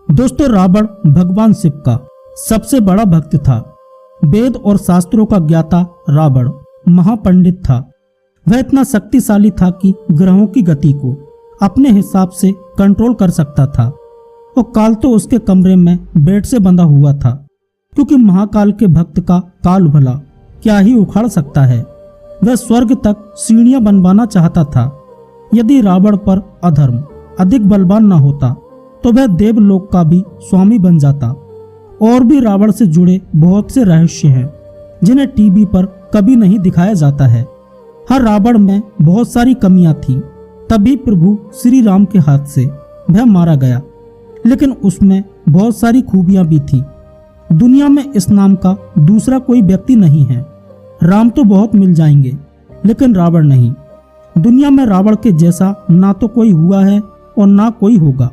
दोस्तों, रावण भगवान शिव का सबसे बड़ा भक्त था। वेद और शास्त्रों का ज्ञाता रावण महापंडित था। वह इतना शक्तिशाली था कि ग्रहों की गति को अपने हिसाब से कंट्रोल कर सकता था। और काल तो उसके कमरे में बेड से बंधा हुआ था, क्योंकि महाकाल के भक्त का काल भला क्या ही उखाड़ सकता है। वह स्वर्ग तक सीढ़ियां बनवाना चाहता था। यदि रावण पर अधर्म अधिक बलवान न होता तो वह देवलोक का भी स्वामी बन जाता। और भी रावण से जुड़े बहुत से रहस्य हैं जिन्हें टीवी पर कभी नहीं दिखाया जाता है। हर रावण में बहुत सारी कमियां थीं, तभी प्रभु श्री राम के हाथ से वह मारा गया। लेकिन उसमें बहुत सारी खूबियां भी थी। दुनिया में इस नाम का दूसरा कोई व्यक्ति नहीं है। राम तो बहुत मिल जाएंगे, लेकिन रावण नहीं। दुनिया में रावण के जैसा ना तो कोई हुआ है और ना कोई होगा।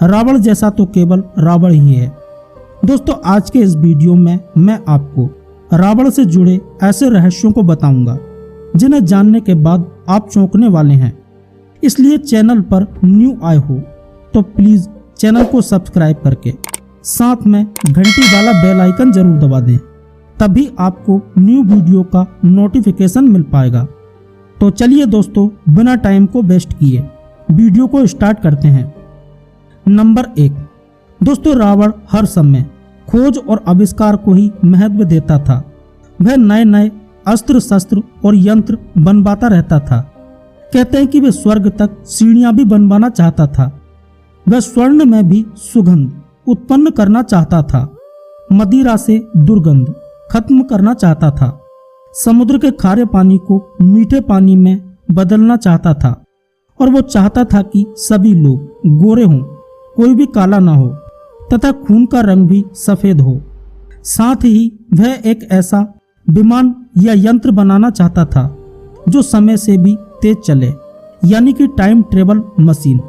रावण जैसा तो केवल रावण ही है। दोस्तों, आज के इस वीडियो में मैं आपको रावण से जुड़े ऐसे रहस्यों को बताऊंगा जिन्हें जानने के बाद आप चौंकने वाले हैं। इसलिए चैनल पर न्यू आए हो तो प्लीज चैनल को सब्सक्राइब करके साथ में घंटी वाला बेल आइकन जरूर दबा दें, तभी आपको न्यू वीडियो का नोटिफिकेशन मिल पाएगा। तो चलिए दोस्तों, बिना टाइम को वेस्ट किए वीडियो को स्टार्ट करते हैं। नंबर 1। दोस्तों, रावण हर समय खोज और आविष्कार को ही महत्व देता था। वह नए नए अस्त्र शस्त्र और यंत्र बनवाता रहता था। कहते हैं कि वह स्वर्ग तक सीढ़ियां भी बनवाना चाहता था। वह स्वर्ण में भी सुगंध उत्पन्न करना चाहता था। मदिरा से दुर्गंध खत्म करना चाहता था। समुद्र के खारे पानी को मीठे पानी में बदलना चाहता था। और वो चाहता था कि सभी लोग गोरे हों, कोई भी काला ना हो, तथा खून का रंग भी सफेद हो। साथ ही वह एक ऐसा विमान या यंत्र बनाना चाहता था जो समय से भी तेज चले, यानी कि टाइम ट्रेवल मशीन।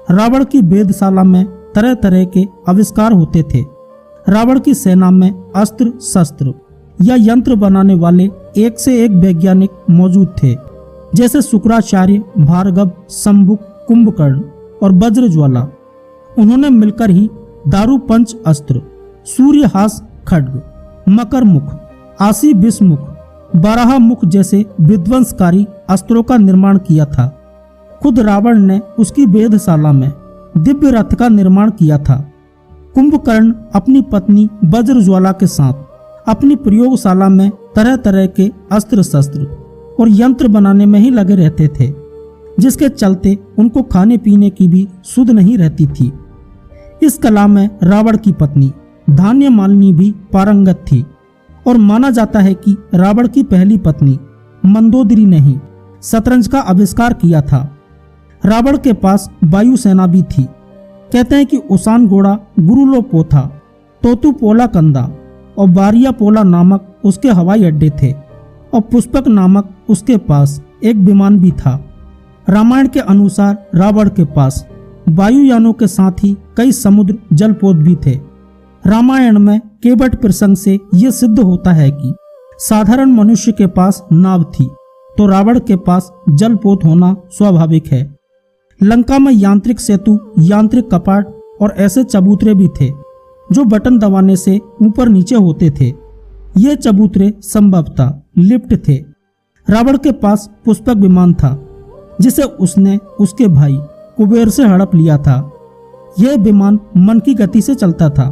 रावण की वेधशाला में तरह तरह के आविष्कार होते थे। रावण की सेना में अस्त्र शस्त्र या यंत्र बनाने वाले एक से एक वैज्ञानिक मौजूद थे, जैसे शुक्राचार्य, भार्गव, शंभुक, कुंभकर्ण और वज्रज्वाला। उन्होंने मिलकर ही दारू पंच अस्त्र, सूर्यहास खड्ग, मकर मुख, आशी विषमुख, बारह मुख जैसे विध्वंसकारी अस्त्रों का निर्माण किया था। खुद रावण ने उसकी वेधशाला में दिव्य रथ का निर्माण किया था। कुंभकर्ण अपनी पत्नी वज्रज्वाला के साथ अपनी प्रयोगशाला में तरह तरह के अस्त्र शस्त्र और यंत्र बनाने में ही लगे रहते थे, जिसके चलते उनको खाने पीने की भी सुध नहीं रहती थी। इस कला में रावण की पत्नी धान्य मालिनी भी पारंगत थी। और माना जाता है कि रावण की पहली पत्नी मंदोदरी ने ही शतरंज का आविष्कार किया था। रावण के पास वायुसेना भी थी। कहते हैं कि उसान घोड़ा गुरुलोपो था, तोतु पोला कंदा और बारिया पोला नामक उसके हवाई अड्डे थे, और पुष्पक नामक उसके पास एक विमान भी था। रामायण के अनुसार रावण के पास वायुयानों के साथ ही कई समुद्र जलपोत भी थे। रामायण में केवट प्रसंग से यह सिद्ध होता है कि साधारण मनुष्य के पास नाव थी, तो रावण के पास जलपोत होना स्वाभाविक है। लंका में यांत्रिक सेतु, यांत्रिक कपाट और ऐसे चबूतरे भी थे जो बटन दबाने से ऊपर नीचे होते थे। ये चबूतरे संभवतः लिफ्ट थे। रावण के पास पुष्पक विमान था, जिसे उसने उसके भाई कुबेर से हड़प लिया था। यह विमान मन की गति से चलता था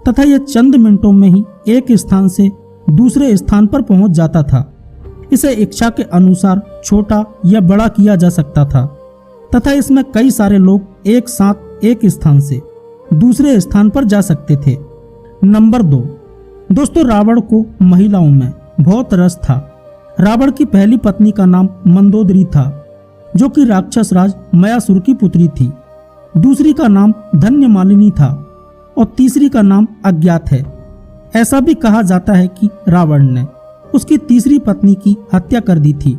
तथा यह चंद मिनटों में ही एक स्थान से दूसरे स्थान पर पहुंच जाता था। इसे इच्छा के अनुसार छोटा या बड़ा किया जा सकता था तथा इसमें कई सारे लोग एक साथ एक स्थान से दूसरे स्थान पर जा सकते थे। नंबर 2। दोस्तों, रावण को महिलाओं में बहुत रस था। रावण की पहली पत्नी का नाम मंदोदरी था, जो कि राक्षस राज मयासुर की पुत्री थी। दूसरी का नाम धन्य मालिनी था और तीसरी का नाम अज्ञात है। ऐसा भी कहा जाता है कि रावण ने उसकी तीसरी पत्नी की हत्या कर दी थी।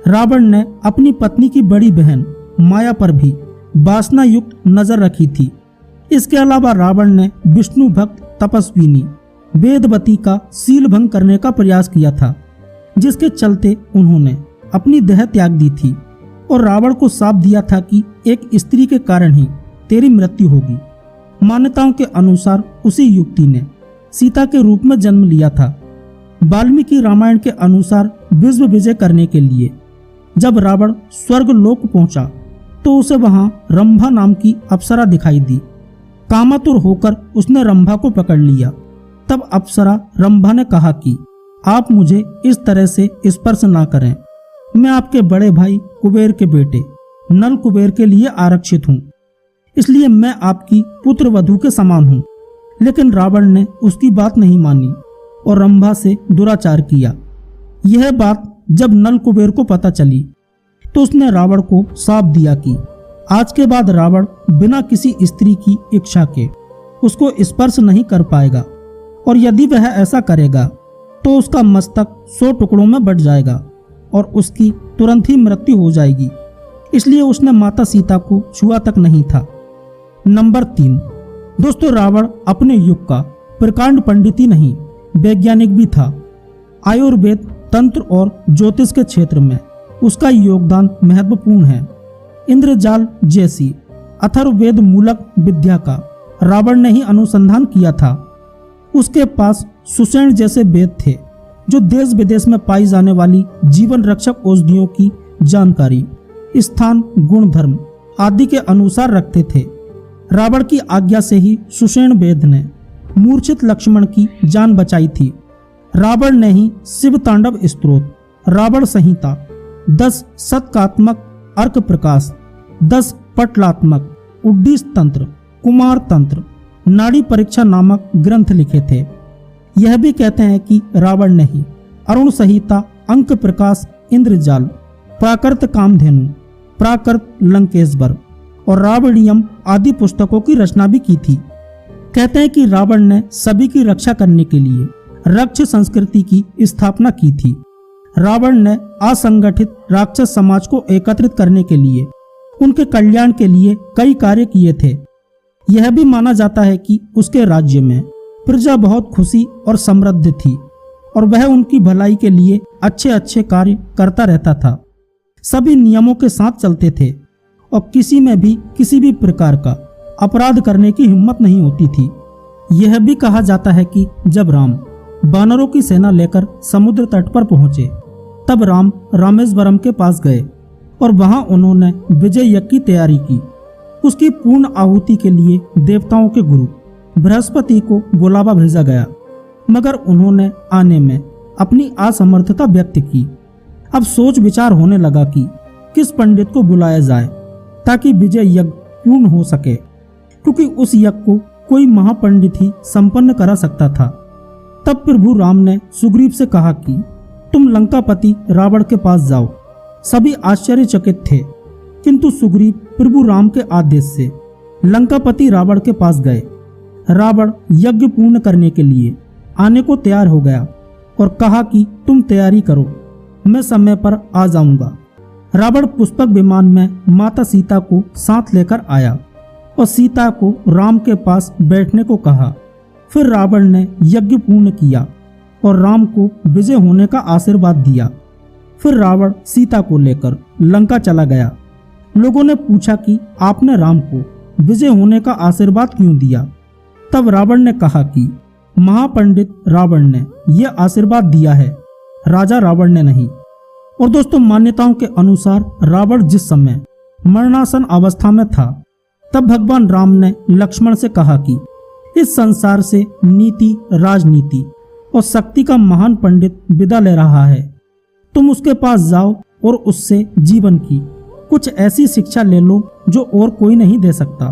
रावण ने अपनी पत्नी की बड़ी बहन माया पर भी वासना युक्त नजर रखी थी। इसके अलावा रावण ने विष्णु भक्त तपस्विनी वेदवती का शील भंग करने का प्रयास किया था, जिसके चलते उन्होंने अपनी देह त्याग दी थी और रावण को शाप दिया था कि एक स्त्री के कारण ही तेरी मृत्यु होगी। मान्यताओं के अनुसार उसी युवती ने सीता के रूप में जन्म लिया था। वाल्मीकि रामायण के अनुसार विश्व विजय करने के लिए जब रावण स्वर्ग लोक पहुंचा तो उसे वहां रंभा नाम की अप्सरा दिखाई दी। कामातुर होकर उसने रंभा को पकड़ लिया। तब अप्सरा रंभा ने कहा कि आप मुझे इस तरह से स्पर्श ना करें, मैं आपके बड़े भाई कुबेर के बेटे नल कुबेर के लिए आरक्षित हूँ, इसलिए मैं आपकी पुत्र वधू के समान हूँ। लेकिन रावण ने उसकी बात नहीं मानी और रंभा से दुराचार किया। यह बात जब नल कुबेर को पता चली तो उसने रावण को शाप दिया कि आज के बाद रावण बिना किसी स्त्री की इच्छा के उसको स्पर्श नहीं कर पाएगा, और यदि वह ऐसा करेगा तो उसका मस्तक 100 टुकड़ों में बट जाएगा और उसकी तुरंत ही मृत्यु हो जाएगी। इसलिए उसने माता सीता को छुआ तक नहीं था। नंबर 3, दोस्तों, रावण अपने युग का प्रकांड पंडित ही नहीं, वैज्ञानिक भी था। आयुर्वेद, तंत्र और ज्योतिष के क्षेत्र में उसका योगदान महत्वपूर्ण है। इंद्रजाल जैसी अथर्ववेद मूलक विद्या का रावण ने ही अनुसंधान किया था। उसके पास सुषेण जैसे वेद थे जो देश विदेश में पाई जाने वाली जीवन रक्षक औषधियों की जानकारी स्थान, गुणधर्म आदि के अनुसार रखते थे। रावण की आज्ञा से ही सुषेण वेद ने मूर्छित लक्ष्मण की जान बचाई थी। रावण ने ही शिव तांडव स्तोत्र, रावण संहिता, 10 शतकात्मक अर्क प्रकाश, 10 पटलात्मक उड्डीस तंत्र, कुमार तंत्र, नाड़ी परीक्षा नामक ग्रंथ लिखे थे। यह भी कहते हैं कि रावण ने ही अरुण संहिता, अंक प्रकाश, इंद्रजाल, प्राकृत कामधेनु, प्राकृत लंकेश्वर और रावणियम आदि पुस्तकों की रचना भी की थी। कहते हैं कि रावण ने सभी की रक्षा करने के लिए रक्ष संस्कृति की स्थापना की थी। रावण ने असंगठित राक्षस समाज को एकत्रित करने के लिए, उनके कल्याण के लिए कई कार्य किए थे। यह भी माना जाता है कि उसके राज्य में प्रजा बहुत खुशी और समृद्ध थी और वह उनकी भलाई के लिए अच्छे अच्छे कार्य करता रहता था। सभी नियमों के साथ चलते थे और किसी में भी किसी भी प्रकार का अपराध करने की हिम्मत नहीं होती थी। यह भी कहा जाता है कि जब राम वानरों की सेना लेकर समुद्र तट पर पहुंचे तब राम रामेश्वरम के पास गए और वहां उन्होंने विजय यज्ञ की तैयारी की। उसकी पूर्ण आहुति के लिए देवताओं के गुरु बृहस्पति को बुलावा भेजा गया, मगर उन्होंने आने में अपनी असमर्थता व्यक्त की। अब सोच विचार होने लगा कि किस पंडित को बुलाया जाए ताकि विजय यज्ञ पूर्ण हो सके, क्योंकि उस यज्ञ को कोई महापंडित ही संपन्न करा सकता था। तब प्रभु राम ने सुग्रीव से कहा कि तुम लंकापति रावण के पास जाओ। सभी आश्चर्यचकित थे, किंतु सुग्रीव प्रभु राम के आदेश से लंकापति रावण के पास गए। रावण यज्ञ पूर्ण करने के लिए आने को तैयार हो गया और कहा कि तुम तैयारी करो, मैं समय पर आ जाऊंगा। रावण पुष्पक विमान में माता सीता को साथ लेकर आया और सीता को राम के पास बैठने को कहा। फिर रावण ने यज्ञ पूर्ण किया और राम को विजय होने का आशीर्वाद दिया। फिर रावण सीता को लेकर लंका चला गया। लोगों ने पूछा कि आपने राम को विजय होने का आशीर्वाद क्यों दिया? तब रावण ने कहा कि महापंडित रावण ने यह आशीर्वाद दिया है, राजा रावण ने नहीं। और दोस्तों, मान्यताओं के अनुसार रावण जिस समय मरणासन अवस्था में था तब भगवान राम ने लक्ष्मण से कहा कि इस संसार से नीति, राजनीति और शक्ति का महान पंडित विदा ले रहा है। तुम उसके पास जाओ और उससे जीवन की कुछ ऐसी शिक्षा ले लो जो और कोई नहीं दे सकता।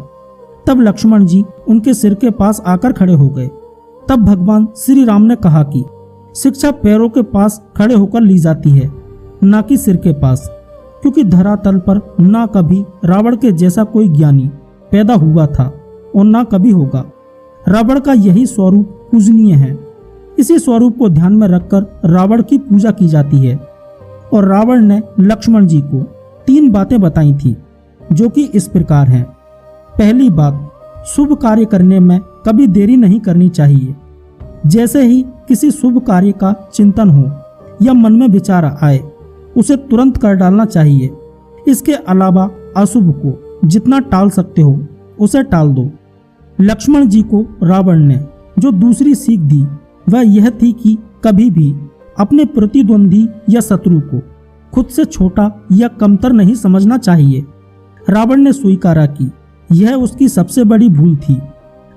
तब लक्ष्मण जी उनके सिर के पास आकर खड़े हो गए। तब भगवान श्री राम ने कहा कि शिक्षा पैरों के पास खड़े होकर ली जाती है, ना कि सिर के पास, क्योंकि धरातल पर ना कभी रावण के जैसा कोई ज्ञानी पैदा हुआ था और ना कभी होगा। रावण का यही स्वरूप पूजनीय है। इसी स्वरूप को ध्यान में रखकर रावण की पूजा की जाती है। और रावण ने लक्ष्मण जी को 3 बातें बताई थी, जो कि इस प्रकार हैं। पहली बात, शुभ कार्य करने में कभी देरी नहीं करनी चाहिए। जैसे ही किसी शुभ कार्य का चिंतन हो या मन में विचार आए, उसे तुरंत कर डालना चाहिए। इसके अलावा अशुभ को जितना टाल सकते हो उसे टाल दो। लक्ष्मण जी को रावण ने जो दूसरी सीख दी वह यह थी कि कभी भी अपने प्रतिद्वंदी या शत्रु को खुद से छोटा या कमतर नहीं समझना चाहिए। रावण ने स्वीकारा कि यह उसकी सबसे बड़ी भूल थी।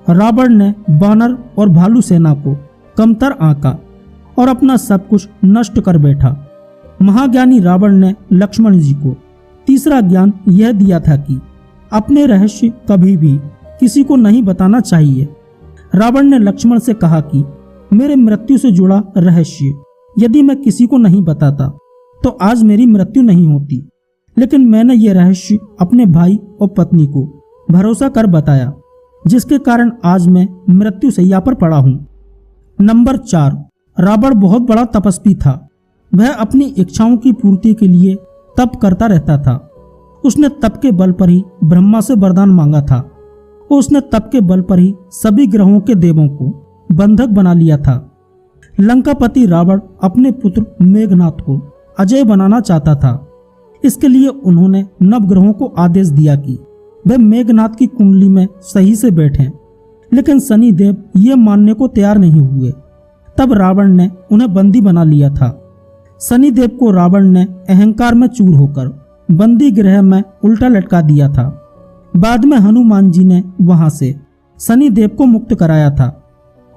रावण ने वानर और भालू सेना को कमतर आंका और अपना सब कुछ नष्ट कर बैठा। महाज्ञानी रावण ने लक्ष्मण जी को तीसरा ज्ञान यह दिया था कि अपने रहस्य कभी भी किसी को नहीं बताना चाहिए। रावण ने लक्ष्मण से कहा कि मेरे मृत्यु से जुड़ा रहस्य यदि मैं किसी को नहीं बताता तो आज मेरी मृत्यु नहीं होती, लेकिन मैंने ये रहस्य अपने भाई और पत्नी को भरोसा कर बताया, जिसके कारण आज मैं मृत्यु शैया पर पड़ा हूँ। नंबर 4, रावण बहुत बड़ा तपस्वी था। वह अपनी इच्छाओं की पूर्ति के लिए तप करता रहता था। उसने तप के बल पर ही ब्रह्मा से वरदान मांगा था। उसने तप के बल पर ही सभी ग्रहों के देवों को बंधक बना लिया था। लंकापति रावण अपने पुत्र मेघनाथ को अजय बनाना चाहता था। इसके लिए उन्होंने नवग्रहों को आदेश दिया कि वे मेघनाथ की कुंडली में सही से बैठें, लेकिन शनिदेव ये मानने को तैयार नहीं हुए। तब रावण ने उन्हें बंदी बना लिया था। शनिदेव को रावण ने अहंकार में चूर होकर बंदी गृह में उल्टा लटका दिया था। बाद में हनुमान जी ने वहां से शनिदेव को मुक्त कराया था।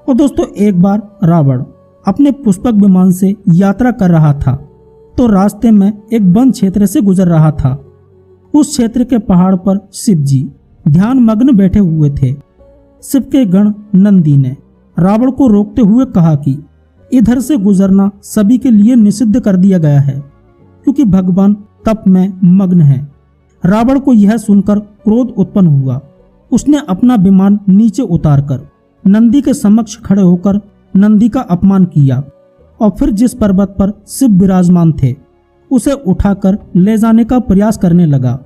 और दोस्तों, एक बार रावण अपने पुष्पक विमान से यात्रा कर रहा था तो रास्ते में एक वन क्षेत्र से गुजर रहा था। उस क्षेत्र के पहाड़ पर शिव जी ध्यान मग्न बैठे हुए थे। शिव के गण नंदी ने रावण को रोकते हुए कहा कि इधर से गुजरना सभी के लिए निषिद्ध कर दिया गया है, क्योंकि भगवान तप में मग्न है। रावण को यह सुनकर क्रोध उत्पन्न हुआ। उसने अपना विमान नीचे उतारकर नंदी के समक्ष खड़े होकर नंदी का अपमान किया और फिर जिस पर्वत पर शिव विराजमान थे उसे उठाकर ले जाने का प्रयास करने लगा।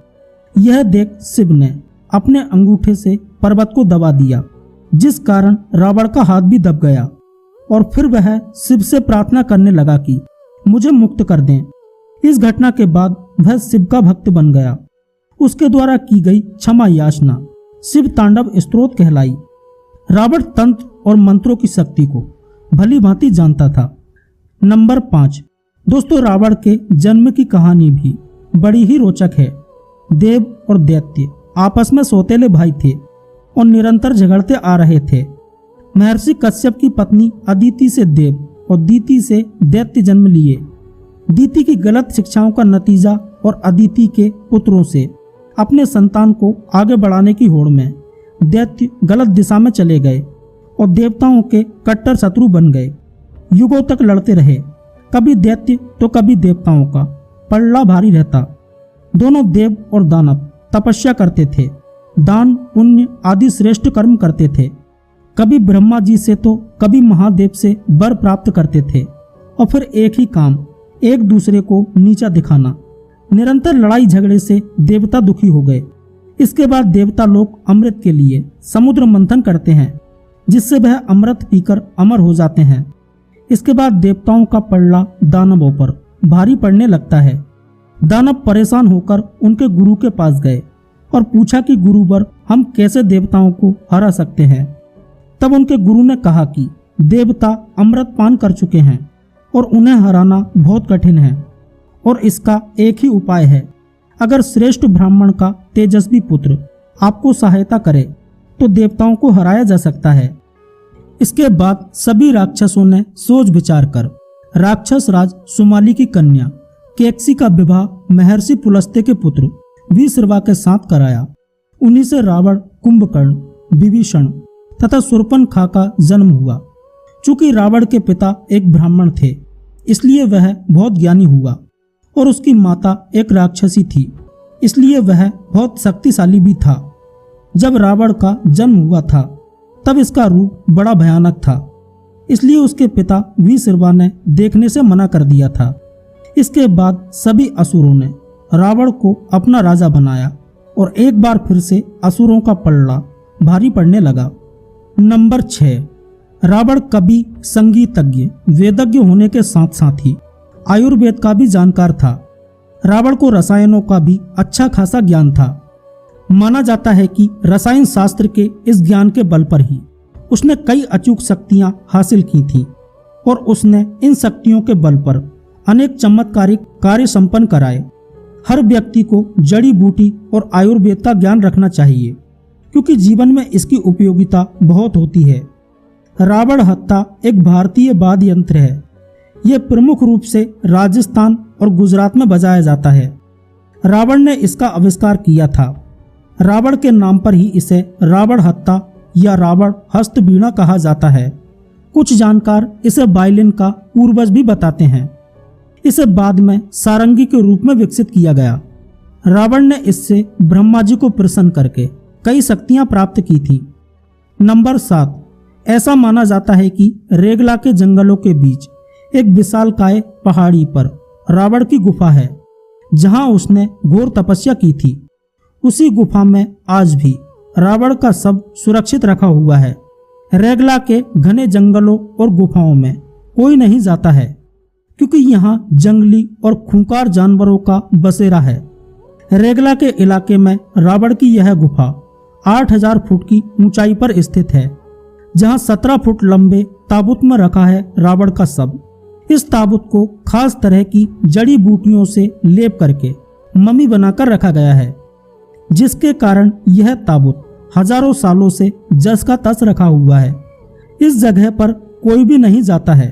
यह देख शिव ने अपने अंगूठे से पर्वत को दबा दिया, जिस कारण रावण का हाथ भी दब गया। और फिर वह शिव से प्रार्थना करने लगा कि मुझे मुक्त कर दें। इस घटना के बाद वह शिव का भक्त बन गया। उसके द्वारा की गई क्षमा याचना शिव तांडव स्तोत्र कहलाई। रावण तंत्र और मंत्रों की शक्ति को भली भांति जानता था। नंबर 5, दोस्तों, रावण के जन्म की कहानी भी बड़ी ही रोचक है। देव और दैत्य आपस में सौतेले भाई थे और निरंतर झगड़ते आ रहे थे। महर्षि कश्यप की पत्नी अदिति से देव और दीति से दैत्य जन्म लिए। दीति की गलत शिक्षाओं का नतीजा और अदिति के पुत्रों से अपने संतान को आगे बढ़ाने की होड़ में दैत्य गलत दिशा में चले गए और देवताओं के कट्टर शत्रु बन गए। युगों तक लड़ते रहे। कभी दैत्य तो कभी देवताओं का पलड़ा भारी रहता। दोनों देव और दानव तपस्या करते थे, दान पुण्य आदि श्रेष्ठ कर्म करते थे। कभी ब्रह्मा जी से तो कभी महादेव से वर प्राप्त करते थे और फिर एक ही काम, एक दूसरे को नीचा दिखाना। निरंतर लड़ाई झगड़े से देवता दुखी हो गए। इसके बाद देवता लोग अमृत के लिए समुद्र मंथन करते हैं, जिससे वह अमृत पीकर अमर हो जाते हैं। इसके बाद देवताओं का पलड़ा दानवों पर भारी पड़ने लगता है। दानव परेशान होकर उनके गुरु के पास गए और पूछा कि गुरुवर, हम कैसे देवताओं को हरा सकते हैं। तब उनके गुरु ने कहा कि देवता अमृत पान कर चुके हैं और उन्हें हराना बहुत कठिन है और इसका एक ही उपाय है। अगर श्रेष्ठ ब्राह्मण का तेजस्वी पुत्र आपको सहायता करे तो देवताओं को हराया जा सकता है। इसके बाद सभी राक्षसों ने सोच विचार कर राक्षस राज सुमाली की कन्या केकसी का विवाह महर्षि पुलस्त्य के पुत्र विश्रवा के साथ कराया। उन्हीं से रावण, कुंभकर्ण, विभीषण तथा शूर्पणखा का जन्म हुआ। चूंकि रावण के पिता एक ब्राह्मण थे, इसलिए वह बहुत ज्ञानी हुआ और उसकी माता एक राक्षसी थी, इसलिए वह बहुत शक्तिशाली भी था। जब रावण का जन्म हुआ था तब इसका रूप बड़ा भयानक था, इसलिए उसके पिता विश्रवा ने देखने से मना कर दिया था। इसके बाद सभी असुरों ने रावण को अपना राजा बनाया और एक बार फिर से असुरों का पलड़ा भारी पड़ने लगा। नंबर 6, रावण कवि, संगीतज्ञ, वेदज्ञ होने के साथ साथ ही आयुर्वेद का भी जानकार था। रावण को रसायनों का भी अच्छा खासा ज्ञान था। माना जाता है कि रसायन शास्त्र के इस ज्ञान के बल पर ही उसने कई अचूक शक्तियां हासिल की थीं और उसने इन शक्तियों के बल पर अनेक चमत्कारिक कार्य संपन्न कराए। हर व्यक्ति को जड़ी बूटी और आयुर्वेद का ज्ञान रखना चाहिए, क्योंकि जीवन में इसकी उपयोगिता बहुत होती है। रावण हत्था एक भारतीय वाद्य यंत्र है। यह प्रमुख रूप से राजस्थान और गुजरात में बजाया जाता है। रावण ने इसका आविष्कार किया था। रावण के नाम पर ही इसे रावण हत्था या रावण हस्त वीणा कहा जाता है। कुछ जानकार इसे वायलिन का पूर्वज भी बताते हैं। इसे बाद में सारंगी के रूप में विकसित किया गया। रावण ने इससे ब्रह्मा जी को प्रसन्न करके कई शक्तियां प्राप्त की थी। नंबर 7, ऐसा माना जाता है कि रेगला के जंगलों के बीच एक विशालकाय पहाड़ी पर रावण की गुफा है, जहां उसने घोर तपस्या की थी। उसी गुफा में आज भी रावण का शव सुरक्षित रखा हुआ है। रेगला के घने जंगलों और गुफाओं में कोई नहीं जाता है, क्योंकि यहाँ जंगली और खूंखार जानवरों का बसेरा है। रेगला के इलाके में रावण की यह गुफा 8000 फुट की ऊंचाई पर स्थित है, जहां 17 फुट लंबे ताबूत में रखा है रावण का शव। इस ताबूत को खास तरह की जड़ी बूटियों से लेप करके मम्मी बनाकर रखा गया है, जिसके कारण यह ताबूत हजारों सालों से जस का तस रखा हुआ है। इस जगह पर कोई भी नहीं जाता है।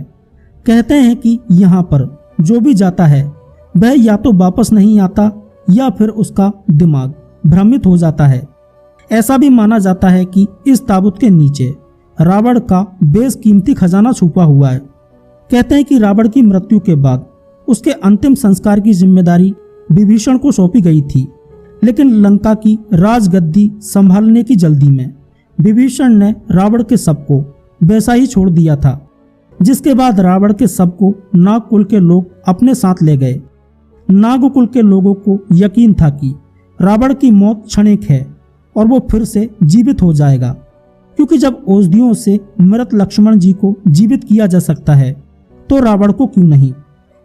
कहते हैं कि यहाँ पर जो भी जाता है वह या तो वापस नहीं आता या फिर उसका दिमाग भ्रमित हो जाता है। ऐसा भी माना जाता है कि इस ताबूत के नीचे रावण का बेशकीमती खजाना छुपा हुआ है। कहते हैं कि रावण की मृत्यु के बाद उसके अंतिम संस्कार की जिम्मेदारी विभीषण को सौंपी गई थी, लेकिन लंका की राजगद्दी संभालने की जल्दी में विभीषण ने रावण के शव को वैसा ही छोड़ दिया था, जिसके बाद रावण के शव को नागकुल के लोग अपने साथ ले गए। नागकुल के लोगों को यकीन था कि रावण की मौत क्षणिक है और वो फिर से जीवित हो जाएगा, क्योंकि जब औषधियों से मृत लक्ष्मण जी को जीवित किया जा सकता है तो रावण को क्यों नहीं।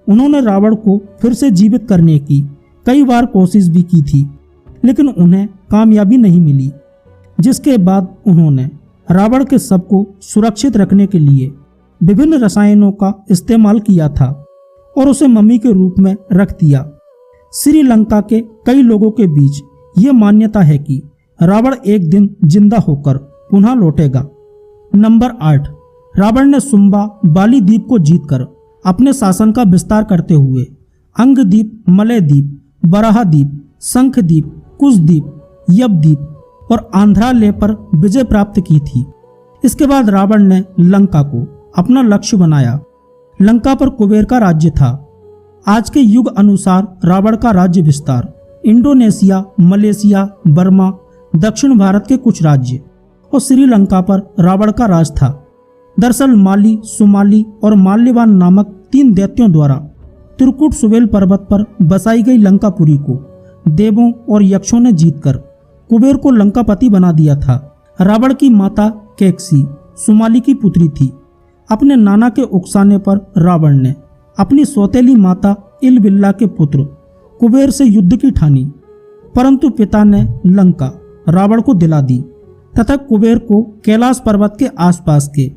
उन्होंने रावण को फिर से जीवित करने की कई बार कोशिश भी की थी, लेकिन उन्हें कामयाबी नहीं मिली, जिसके बाद उन्होंने रावण के शव को सुरक्षित रखने के लिए विभिन्न रसायनों का इस्तेमाल किया था और उसे मम्मी के रूप में रख दिया। श्रीलंका के कई लोगों के बीच ये मान्यता है कि रावण एक दिन जिंदा होकर पुनः लौटेगा। नंबर 8, रावण ने सुम्बा बाली द्वीप को जीतकर अपने शासन का विस्तार करते हुए अंग द्वीप, मलय द्वीप, बराह द्वीप, शंख द्वीप, कुश द्वीप, यव द्वीप और आंध्रालय पर विजय प्राप्त की थी। इसके बाद रावण ने लंका को अपना लक्ष्य बनाया। लंका पर कुबेर का राज्य था। आज के युग अनुसार रावण का राज्य विस्तार इंडोनेशिया, मलेशिया, बर्मा, दक्षिण भारत के कुछ राज्य और श्रीलंका पर रावण का राज था। दरअसल माली, सुमाली और माल्यवान नामक 3 दैत्यों द्वारा त्रिकुट सुवेल पर्वत पर बसाई गई लंकापुरी को देवों और यक्षों ने जीतकर कुबेर को लंकापति बना दिया था। रावण की माता कैकसी सुमाली की पुत्री थी। अपने नाना के उकसाने पर रावण ने अपनी सौतेली माता इलबिल्ला के पुत्र कुबेर से युद्ध की ठानी, परंतु पिता ने लंका रावण को दिला दी तथा कुबेर को कैलाश पर्वत के आसपास के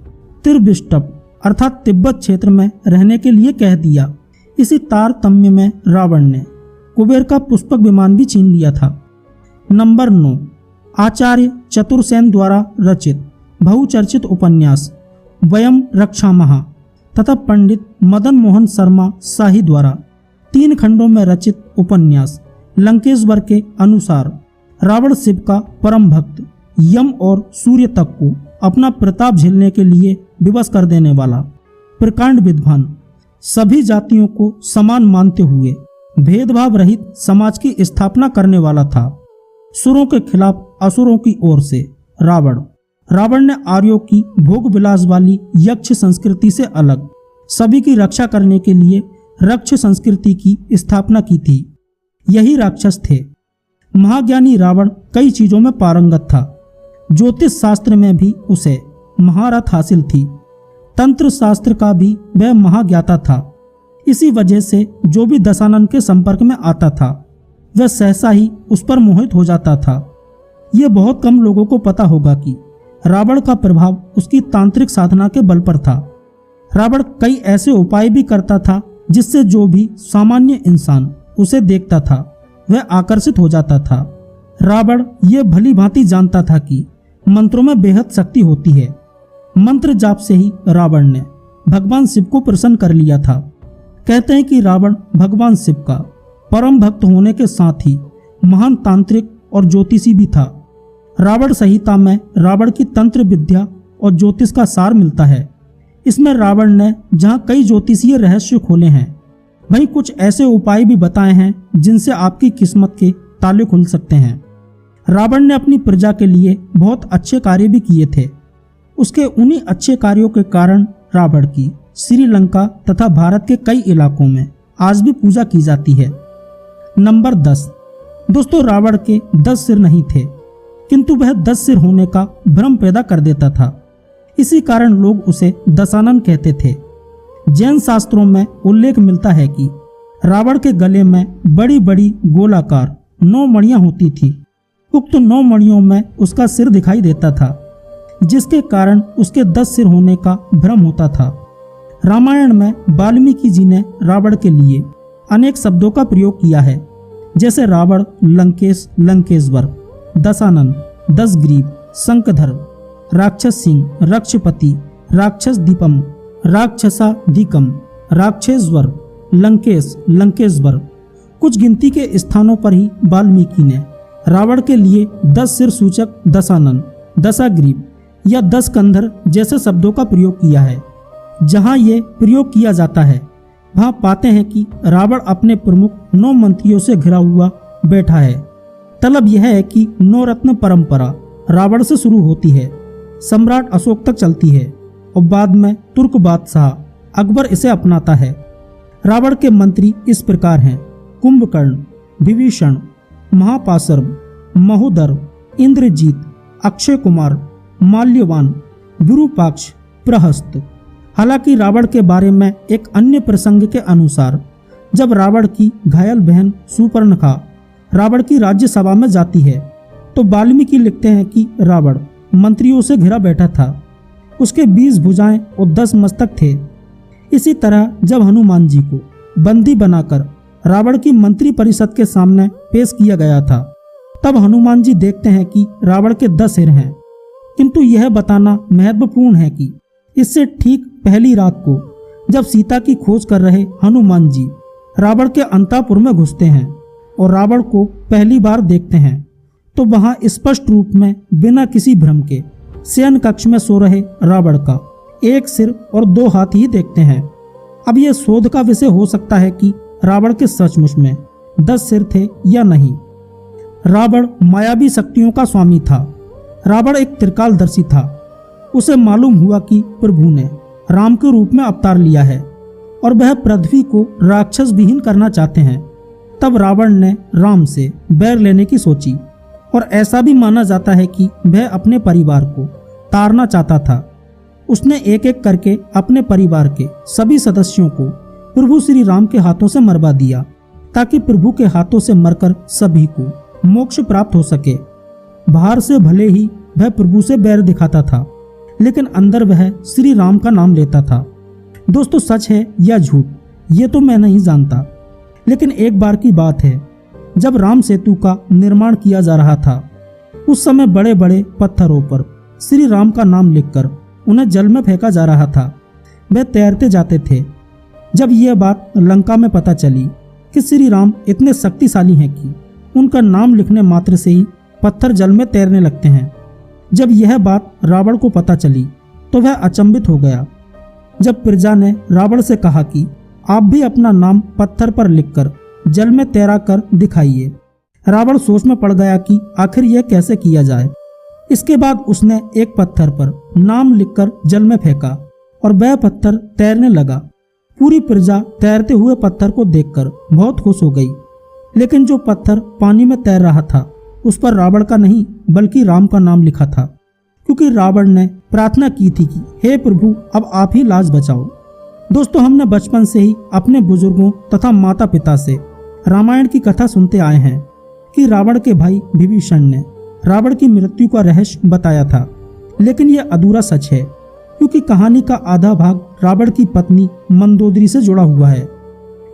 तिरबिष्टप अर्थात तिब्बत क्षेत्र में रहने के लिए कह दिया। इसी तारतम्य में रावण ने कुबेर का पुष्पक विमान भी छीन लिया था। नंबर 9, आचार्य चतुर्सेन द्वारा रचित बहुचर्चित उपन्यास वयम रक्षामः तथा पंडित मदन मोहन शर्मा शाही द्वारा 3 खंडों में रचित उपन्यास लंकेश्वर के अनुसार रावण शिव का परम भक्त, यम और सूर्य तक को अपना प्रताप झेलने के लिए विवश कर देने वाला, प्रकांड विद्वान, सभी जातियों को समान मानते हुए भेदभाव रहित समाज की स्थापना करने वाला था। सुरों के खिलाफ असुरों की ओर से रावण ने आर्यों की भोग विलास वाली यक्ष संस्कृति से अलग सभी की रक्षा करने के लिए रक्ष संस्कृति की स्थापना की थी। यही राक्षस थे। महाज्ञानी रावण कई चीजों में पारंगत था। ज्योतिष शास्त्र में भी उसे महारथ हासिल थी। तंत्र शास्त्र का भी वह महाज्ञाता था। इसी वजह से जो भी दशानन के संपर्क में आता था वह सहसा ही उस पर मोहित हो जाता था ये बहुत कम लोगों को पता होगा कि रावण का प्रभाव उसकी तांत्रिक साधना के बल पर था। रावण कई ऐसे उपाय भी करता था जिससे जो भी सामान्य इंसान उसे देखता था वह आकर्षित हो जाता था। रावण ये भली भांति जानता था कि मंत्रों में बेहद शक्ति होती है। मंत्र जाप से ही रावण ने भगवान शिव को प्रसन्न कर लिया था। कहते हैं कि रावण भगवान शिव का परम भक्त होने के साथ ही महान तांत्रिक और ज्योतिषी भी था। रावण संहिता में रावण की तंत्र विद्या और ज्योतिष का सार मिलता है। इसमें रावण ने जहां कई ज्योतिषीय रहस्य खोले हैं, वहीं कुछ ऐसे उपाय भी बताए हैं जिनसे आपकी किस्मत के ताले खुल सकते हैं। रावण ने अपनी प्रजा के लिए बहुत अच्छे कार्य भी किए थे। उसके उन्हीं अच्छे कार्यों के कारण रावण की श्रीलंका तथा भारत के कई इलाकों में आज भी पूजा की जाती है। नंबर 10। दोस्तों, रावण के 10 सिर नहीं थे, किंतु वह 10 सिर होने का भ्रम पैदा कर देता था। इसी कारण लोग उसे दशानन कहते थे। जैन शास्त्रों में उल्लेख मिलता है कि रावण के गले में बड़ी बड़ी गोलाकार 9 मणियां होती थी। उक्त 9 मणियों में उसका सिर दिखाई देता था, जिसके कारण उसके 10 सिर होने का भ्रम होता था। रामायण में वाल्मीकि जी ने रावण के लिए अनेक शब्दों का प्रयोग किया है, जैसे रावण, लंकेश, लंकेश्वर, दशानन, 10 ग्रीव, शंखधर, राक्षस सिंह, रक्षपति, राक्षस दीपम, राक्षसाधिकम, राक्षेश्वर, लंकेश, लंकेश्वर। कुछ गिनती के स्थानों पर ही वाल्मीकि ने रावण के लिए 10 सिर सूचक दशानन, दशाग्रीव या 10 कंधर जैसे शब्दों का प्रयोग किया है। जहां ये प्रयोग किया जाता है वहां पाते हैं कि रावण अपने प्रमुख 9 मंत्रियों से घिरा हुआ बैठा है। तलब यह है कि 9 रत्न परंपरा रावण से शुरू होती है, सम्राट अशोक तक चलती है और बाद में तुर्क बादशाह अकबर इसे अपनाता है। रावण के मंत्री इस प्रकार हैं: कुंभकर्ण, विभीषण, महापाशर्म, महोदर, इंद्रजीत, अक्षय कुमार, माल्यवान, विरूपाक्ष, प्रहस्त। हालांकि रावण के बारे में एक अन्य प्रसंग के अनुसार जब रावण की घायल बहन सुपर्णखा रावण की राज्यसभा में जाती है तो वाल्मीकि लिखते हैं कि रावण मंत्रियों से घिरा बैठा था। उसके 20 भुजाएं और 10 मस्तक थे। इसी तरह जब हनुमान जी को बंदी बनाकर रावण की मंत्री परिषद के सामने पेश किया गया था, तब हनुमान जी देखते हैं कि रावण के 10 सिर हैं। किंतु यह बताना महत्वपूर्ण है कि इससे ठीक पहली रात को जब सीता की खोज कर रहे हनुमान जी रावण के अंतःपुर में घुसते हैं और रावण को पहली बार देखते हैं तो वहां स्पष्ट रूप में बिना किसी भ्रम के शयन कक्ष में सो रहे रावण का 1 सिर और 2 हाथ ही देखते हैं। अब यह शोध का विषय हो सकता है कि रावण के सचमुच में 10 सिर थे या नहीं। रावण मायावी शक्तियों का स्वामी था। रावण एक त्रिकालदर्शी था। उसे मालूम हुआ कि प्रभु ने राम के रूप में अवतार लिया है और वह पृथ्वी को राक्षस विहीन करना चाहते हैं। तब रावण ने राम से बैर लेने की सोची और ऐसा भी माना जाता है कि वह अपने परिवार को तारना चाहता था। उसने एक एक करके अपने परिवार के सभी सदस्यों को प्रभु श्री राम के हाथों से मरवा दिया ताकि प्रभु के हाथों से मरकर सभी को मोक्ष प्राप्त हो सके। बाहर से भले ही वह प्रभु से बैर दिखाता था, लेकिन अंदर वह श्री राम का नाम लेता था। दोस्तों, सच है या झूठ ये तो मैं नहीं जानता, लेकिन एक बार की बात है जब राम सेतु का निर्माण किया जा रहा था, उस समय बड़े बड़े पत्थरों पर श्री राम का नाम लिखकर उन्हें जल में फेंका जा रहा था। वे तैरते जाते थे। जब यह बात लंका में पता चली कि श्री राम इतने शक्तिशाली हैं कि उनका नाम लिखने मात्र से ही पत्थर जल में तैरने लगते हैं, जब यह बात रावण को पता चली तो वह अचंभित हो गया। जब प्रजा ने रावण से कहा कि आप भी अपना नाम पत्थर पर लिखकर जल में तैरा कर दिखाइए, रावण सोच में पड़ गया कि आखिर यह कैसे किया जाए। इसके बाद उसने एक पत्थर पर नाम लिखकर जल में फेंका और वह पत्थर तैरने लगा। पूरी प्रजा तैरते हुए पत्थर को देखकर बहुत खुश हो गई, लेकिन जो पत्थर पानी में तैर रहा था उस पर रावण का नहीं बल्कि राम का नाम लिखा था, क्योंकि रावण ने प्रार्थना की थी कि हे प्रभु, अब आप ही लाज बचाओ। दोस्तों, हमने बचपन से ही अपने बुजुर्गों तथा माता पिता से रामायण की कथा सुनते आए हैं कि रावण के भाई विभीषण ने रावण की मृत्यु का रहस्य बताया था, लेकिन यह अधूरा सच है क्योंकि कहानी का आधा भाग रावण की पत्नी मंदोदरी से जुड़ा हुआ है।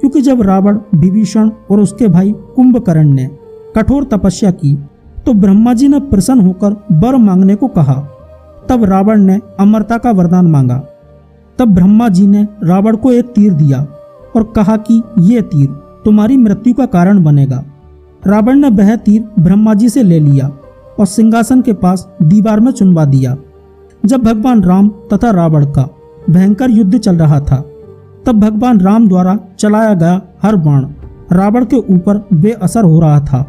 क्योंकि जब रावण, विभीषण और उसके भाई कुंभकर्ण ने कठोर तपस्या की तो ब्रह्मा जी ने प्रसन्न होकर वर मांगने को कहा। तब रावण ने अमरता का वरदान मांगा। तब ब्रह्मा जी ने रावण को एक तीर दिया और कहा कि ये तीर तुम्हारी मृत्यु का कारण बनेगा। रावण ने वह तीर ब्रह्मा जी से ले लिया और सिंहासन के पास दीवार में चुनवा दिया। जब भगवान राम तथा रावण का भयंकर युद्ध चल रहा था, तब भगवान राम द्वारा चलाया गया हर बाण रावण के ऊपर बेअसर हो रहा था।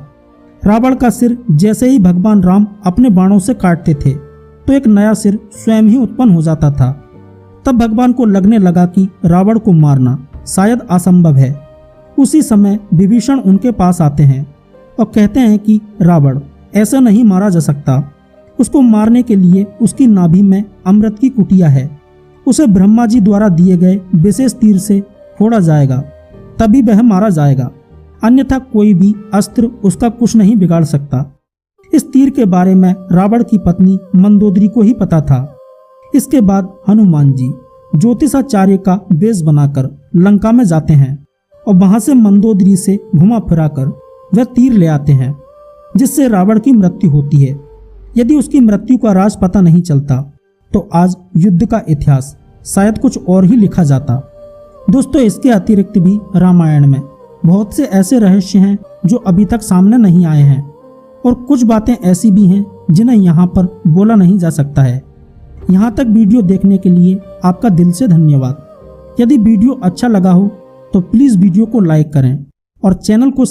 रावण का सिर जैसे ही भगवान राम अपने बाणों से काटते थे तो एक नया सिर स्वयं ही उत्पन्न हो जाता था। तब भगवान को लगने लगा कि रावण को मारना शायद असंभव है। उसी समय विभीषण उनके पास आते हैं और कहते हैं कि रावण ऐसा नहीं मारा जा सकता। उसको मारने के लिए उसकी नाभि में अमृत की कुटिया है। उसे ब्रह्मा जी द्वारा दिए गए विशेष तीर से फोड़ा जाएगा, तभी वह मारा जाएगा, अन्यथा कोई भी अस्त्र उसका कुछ नहीं बिगाड़ सकता। इस तीर के बारे में रावण की पत्नी मंदोदरी को ही पता था। इसके बाद हनुमान जी ज्योतिषाचार्य का वेश बनाकर लंका में जाते हैं और वहां से मंदोदरी से घुमा फिरा कर वह तीर ले आते हैं, जिससे रावण की मृत्यु होती है। यदि उसकी मृत्यु का राज पता नहीं चलता तो आज युद्ध का इतिहास शायद कुछ और ही लिखा जाता। दोस्तों, इसके अतिरिक्त भी रामायण में बहुत से ऐसे रहस्य हैं जो अभी तक सामने नहीं आए हैं और कुछ बातें ऐसी भी हैं जिन्हें यहाँ पर बोला नहीं जा सकता है। यहाँ तक वीडियो देखने के लिए आपका दिल से धन्यवाद। यदि वीडियो अच्छा लगा हो तो प्लीज़ वीडियो को लाइक करें और चैनल को